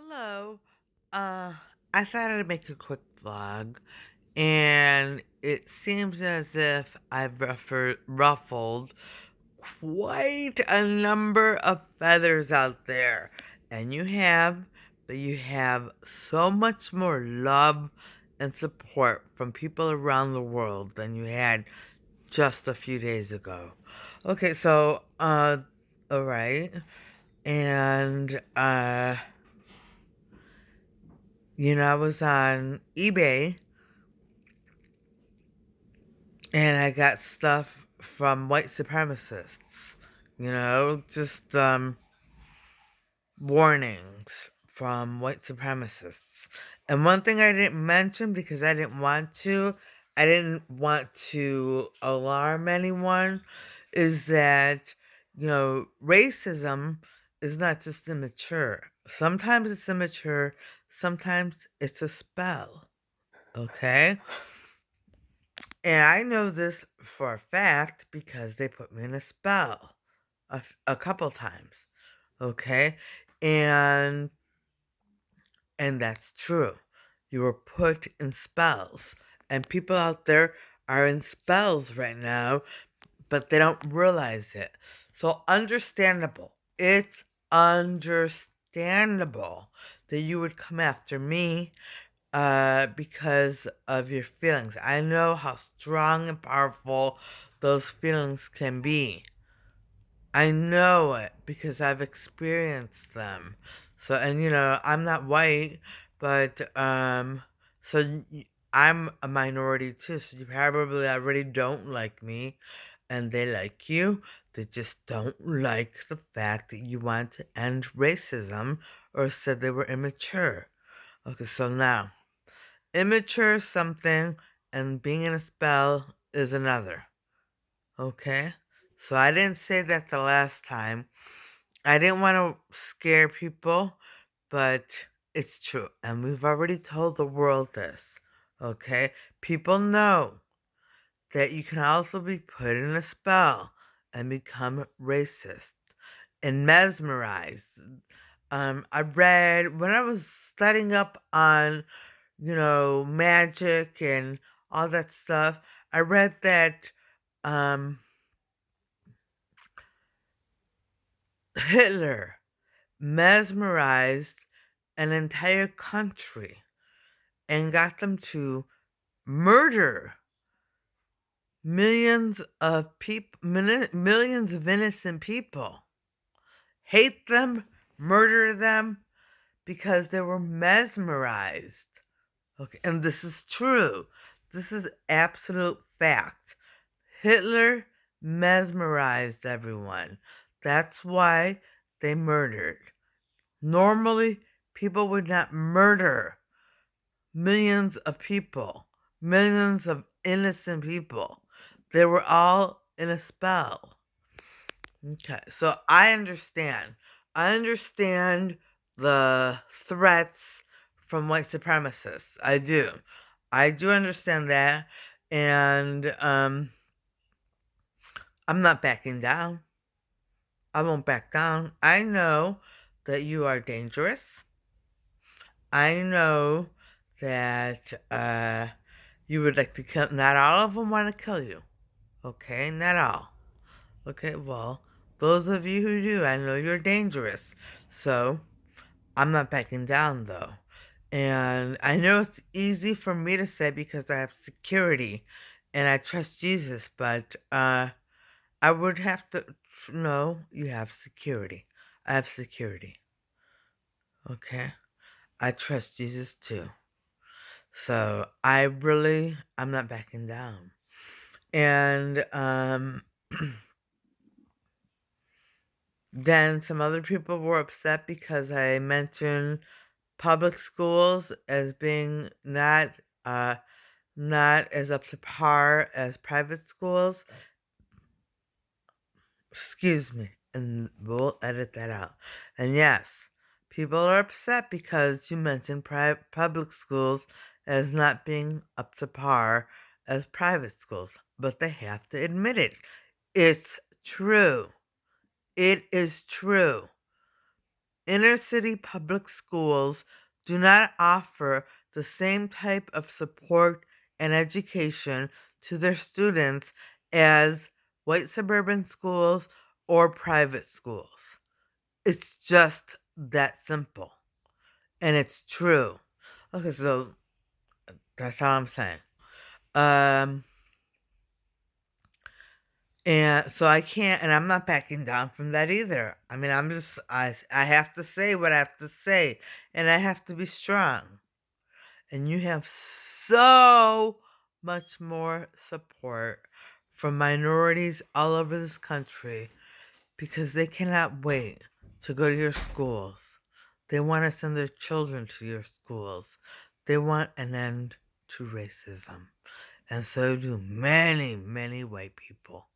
Hello. Uh, I thought I'd make a quick vlog, and it seems as if I've ruffled quite a number of feathers out there. And you have, but you have so much more love and support from people around the world than you had just a few days ago. Okay, so, all right. And, I was on eBay and I got stuff from white supremacists. Just warnings from white supremacists. And one thing I didn't mention because I didn't want to alarm anyone, is that, racism is not just immature. Sometimes it's immature, sometimes it's a spell. Okay? And I know this for a fact because they put me in a spell a couple times. Okay? And and that's true. You were put in spells. And people out there are in spells right now, but they don't realize it. So understandable. It's understandable that you would come after me because of your feelings. I know how strong and powerful those feelings can be. I know it because I've experienced them. So, and I'm not white, but so I'm a minority too. So you probably already don't like me, and they like you. They just don't like the fact that you want to end racism or said they were immature. Okay, so now immature is something, and being in a spell is another. Okay? So I didn't say that the last time. I didn't want to scare people, but it's true. And we've already told the world this. Okay? People know that you can also be put in a spell and become racist and mesmerized. I read when I was studying up on magic and all that stuff. I read that um, Hitler mesmerized an entire country and got them to murder millions of people, millions of innocent people, hate them, murder them because they were mesmerized. Okay, and this is true. This is absolute fact. Hitler mesmerized everyone. That's why they murdered. Normally, people would not murder millions of people, millions of innocent people. They were all in a spell. Okay, so I understand. I understand the threats from white supremacists. I do. I do understand that. And I'm not backing down. I won't back down. I know that you are dangerous. I know that you would like to kill. Not all of them want to kill you. Okay, not all. Okay, well, those of you who do, I know you're dangerous. So I'm not backing down though. And I know it's easy for me to say because I have security and I trust Jesus, but I would have to know you have security. I have security. Okay? I trust Jesus too. So I'm not backing down. And then some other people were upset because I mentioned public schools as being not as up to par as private schools. Excuse me, and we'll edit that out. And yes, people are upset because you mentioned public schools as not being up to par as private schools, but they have to admit it. It's true. It is true. Inner city public schools do not offer the same type of support and education to their students as white suburban schools or private schools. It's just that simple. And it's true. Okay, so that's all I'm saying. Um, and so I can't, and I'm not backing down from that either. I mean, I have to say what I have to say, and I have to be strong. And you have so much more support from minorities all over this country because they cannot wait to go to your schools. They want to send their children to your schools. They want an end to racism. And so do many, many white people.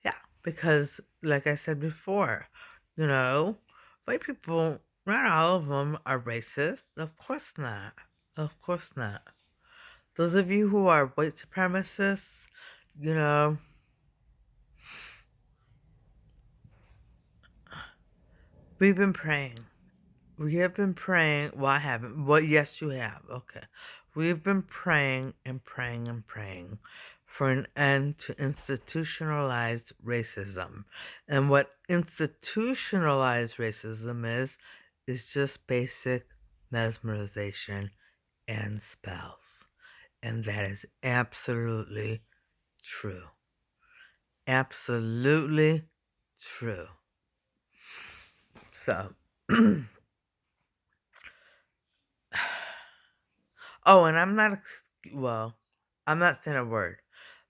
Yeah, because, like I said before, you know, white people, not all of them are racist. Of course not. Of course not. Those of you who are white supremacists, you know, we've been praying. We have been praying. Well, I haven't. Well, yes, you have. Okay. We've been praying and praying and praying for an end to institutionalized racism. And what institutionalized racism is just basic mesmerization and spells. And that is absolutely true. Absolutely true. So, oh, and well, I'm not saying a word.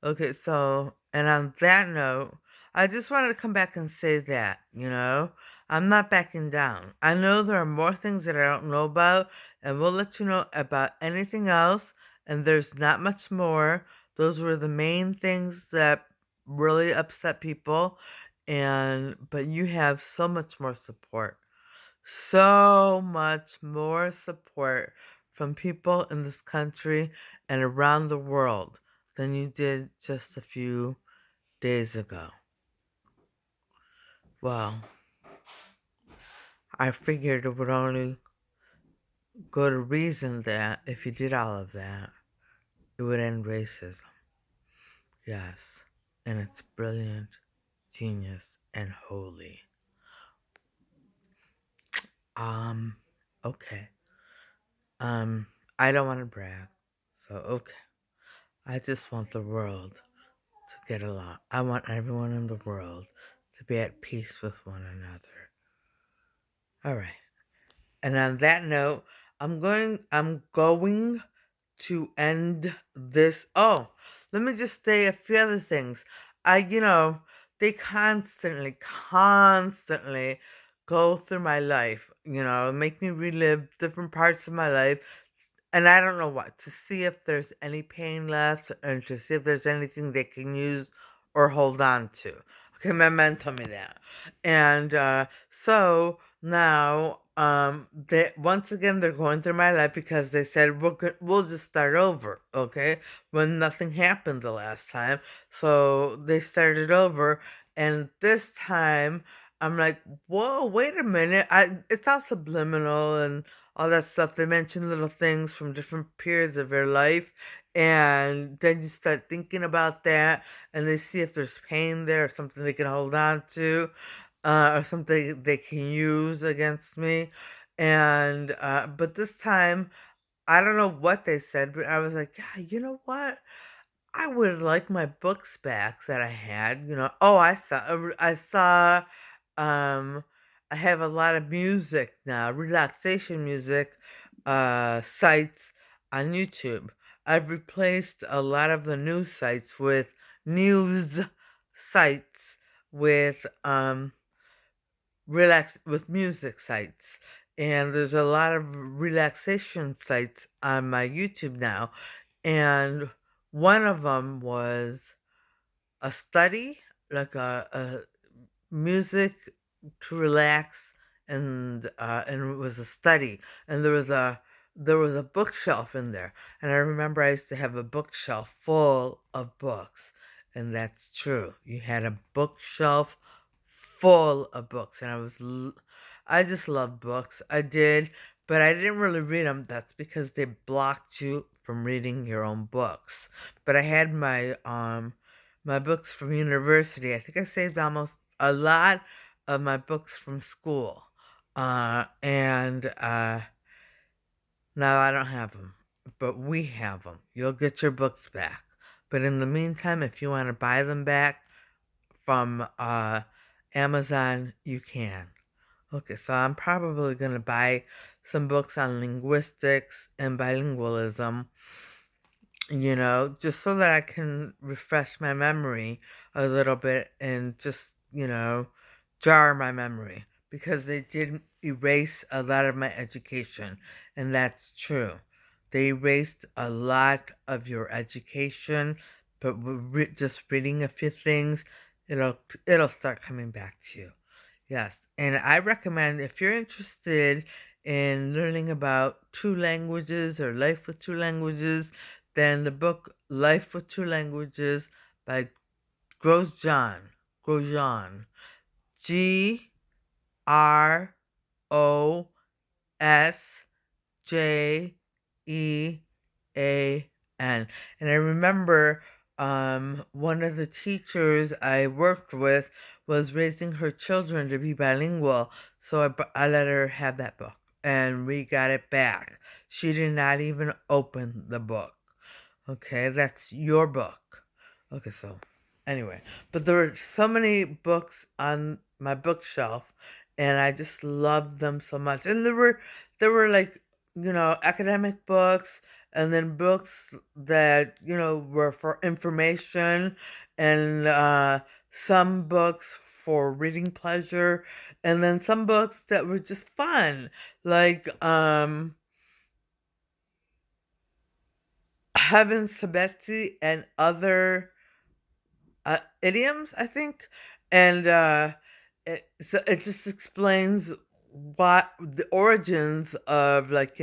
Okay, so, and on that note, I just wanted to come back and say that, I'm not backing down. I know there are more things that I don't know about, and we'll let you know about anything else, and there's not much more. Those were the main things that really upset people, but you have so much more support. So much more support from people in this country and around the world than you did just a few days ago. Well, I figured it would only go to reason that if you did all of that, it would end racism. Yes, and it's brilliant, genius, and holy. Okay. Um, I don't want to brag, so okay. I just want the world to get along. I want everyone in the world to be at peace with one another. All right. And on that note, I'm going to end this. Oh, let me just say a few other things. They constantly go through my life, make me relive different parts of my life. And I don't know what, to see if there's any pain left and to see if there's anything they can use or hold on to. Okay, my men told me that. And so now, once again, they're going through my life because they said, we'll just start over, okay? When nothing happened the last time. So they started over. And this time, I'm like, whoa, wait a minute. It's all subliminal and all that stuff. They mention little things from different periods of your life, and then you start thinking about that, and they see if there's pain there or something they can hold on to, or something they can use against me. And but this time, I don't know what they said, but I was like, yeah, you know what? I would like my books back that I had. Oh, I saw um, I have a lot of music now, relaxation music sites on YouTube. I've replaced a lot of the news sites with news sites with music sites. And there's a lot of relaxation sites on my YouTube now. And one of them was a study, like a music to relax, and it was a study, and there was a bookshelf in there, and I remember I used to have a bookshelf full of books, and that's true. You had a bookshelf full of books, and I just love books. I did, but I didn't really read them. That's because they blocked you from reading your own books. But I had my books from university. I think I saved almost a lot of my books from school. And now I don't have them, but we have them. You'll get your books back. But in the meantime, if you want to buy them back from Amazon, you can. Okay, so I'm probably going to buy some books on linguistics and bilingualism, just so that I can refresh my memory a little bit and just, jar my memory. Because they did erase a lot of my education, and that's true. They erased a lot of your education, but with just reading a few things, it'll it'll start coming back to you. Yes, and I recommend if you're interested in learning about two languages or life with two languages, then the book Life with Two Languages by Grosjean, Grosjean. And I remember one of the teachers I worked with was raising her children to be bilingual, so I let her have that book, and we got it back. She did not even open the book. Okay, that's your book. Okay, so anyway, but there were so many books on my bookshelf, and I just loved them so much. And there were like academic books, and then books that were for information, and some books for reading pleasure, and then some books that were just fun, like Heaven's to Betsy and other idioms, I think, and it just explains what the origins of, like,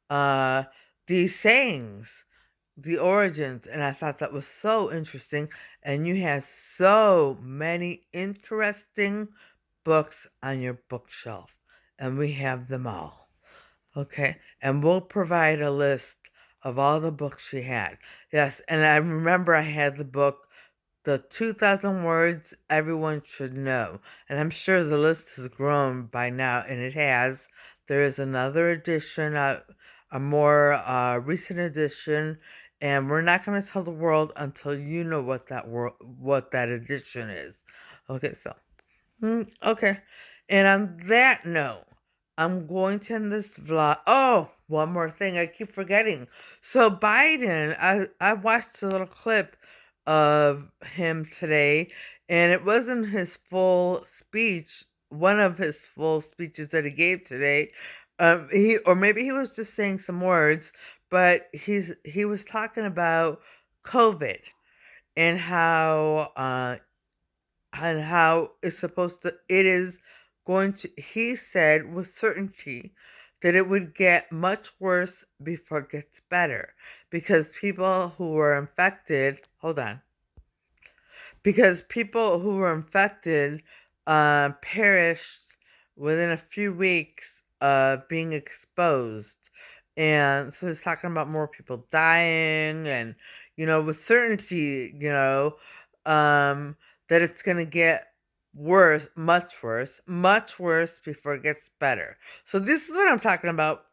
uh, these sayings, the origins, and I thought that was so interesting. And you have so many interesting books on your bookshelf, and we have them all. Okay, and we'll provide a list of all the books she had. Yes, and I remember I had the book, The 2,000 Words Everyone Should Know. And I'm sure the list has grown by now, and it has. There is another edition, a more recent edition, and we're not going to tell the world until you know what that edition is. Okay, so okay. And on that note, I'm going to end this vlog. Oh, one more thing. I keep forgetting. So Biden, I watched a little clip of him today, and it wasn't his full speech, one of his full speeches that he gave today. Or maybe he was just saying some words, but he was talking about COVID and how it is going to, he said with certainty that it would get much worse before it gets better, because people who were infected, hold on, because people who were infected perished within a few weeks of being exposed. And so he's talking about more people dying, and, with certainty, that it's going to get worse, much worse before it gets better. So this is what I'm talking about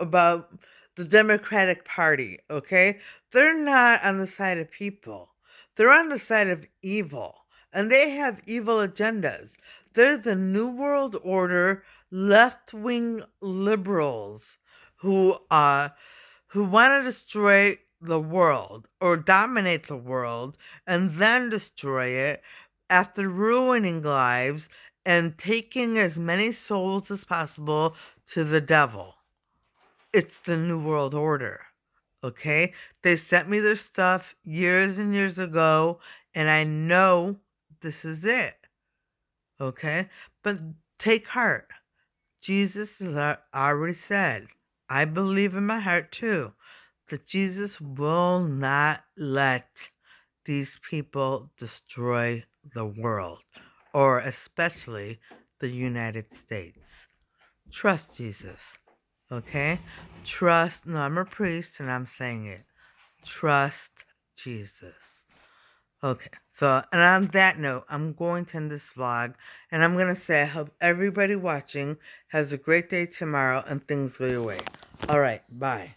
the Democratic Party, okay? They're not on the side of people. They're on the side of evil, and they have evil agendas. They're the New World Order left-wing liberals who want to destroy the world or dominate the world and then destroy it after ruining lives and taking as many souls as possible to the devil. It's the New World Order. Okay? They sent me their stuff years and years ago, and I know this is it. Okay? But take heart. Jesus has already said, I believe in my heart too, that Jesus will not let these people destroy the world, or especially the United States. Trust Jesus. Okay? Trust. No, I'm a priest and I'm saying it. Trust Jesus. Okay, so, and on that note, I'm going to end this vlog, and I'm going to say I hope everybody watching has a great day tomorrow and things go your way. Alright, bye.